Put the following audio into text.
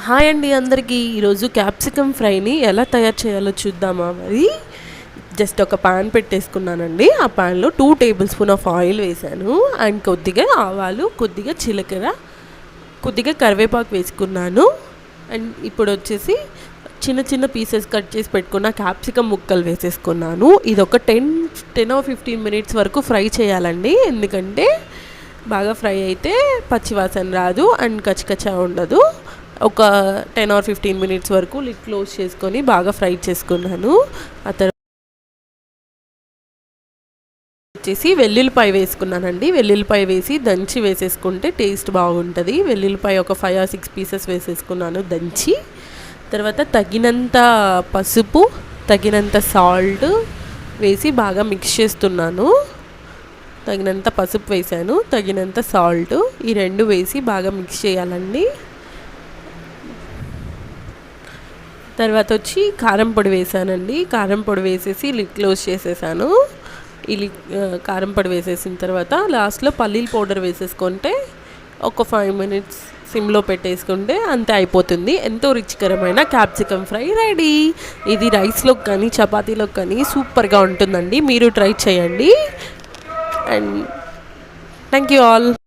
Hi అండి అందరికీ. ఈరోజు క్యాప్సికమ్ ఫ్రైని ఎలా తయారు చేయాలో చూద్దామా మరి. జస్ట్ ఒక పాన్ పెట్టేసుకున్నానండి. ఆ పాన్లో 2 టేబుల్ స్పూన్ ఆఫ్ ఆయిల్ వేసాను. అండ్ కొద్దిగా ఆవాలు, కొద్దిగా జీలకర్ర, కొద్దిగా కరివేపాకు వేసుకున్నాను. అండ్ ఇప్పుడు వచ్చేసి చిన్న చిన్న పీసెస్ కట్ చేసి పెట్టుకున్న క్యాప్సికమ్ ముక్కలు వేసేసుకున్నాను. ఇది ఒక 10 or 15 మినిట్స్ వరకు ఫ్రై చేయాలండి. ఎందుకంటే బాగా ఫ్రై అయితే పచ్చివాసన రాదు అండ్ కచ్చకచ్చా ఉండదు. ఒక 10 or 15 మినిట్స్ వరకు లిడ్ క్లోజ్ చేసుకొని బాగా ఫ్రై చేసుకున్నాను. ఆ తర్వాత వచ్చేసి వెల్లుల్లిపాయ వేసుకున్నానండి. వెల్లుల్లిపాయ వేసి దంచి వేసేసుకుంటే టేస్ట్ బాగుంటుంది. వెల్లుల్లిపాయ ఒక 5 or 6 పీసెస్ వేసేసుకున్నాను దంచి. తర్వాత తగినంత పసుపు, తగినంత సాల్ట్ వేసి బాగా మిక్స్ చేస్తున్నాను. తగినంత పసుపు వేసాను, తగినంత సాల్ట్, ఈ రెండు వేసి బాగా మిక్స్ చేయాలండి. తర్వాత వచ్చి కారం పొడి వేసానండి. కారం పొడి వేసేసి లిడ్ క్లోజ్ చేసేసాను. ఈ కారం పొడి వేసేసిన తర్వాత లాస్ట్లో పల్లీల పౌడర్ వేసేసుకుంటే ఒక 5 మినిట్స్ సిమ్లో పెట్టేసుకుంటే అంతే అయిపోతుంది. ఎంతో రుచికరమైన క్యాప్సికమ్ ఫ్రై రెడీ. ఇది రైస్లోకి కానీ చపాతీలోకి కానీ సూపర్గా ఉంటుందండి. మీరు ట్రై చేయండి. And thank you all.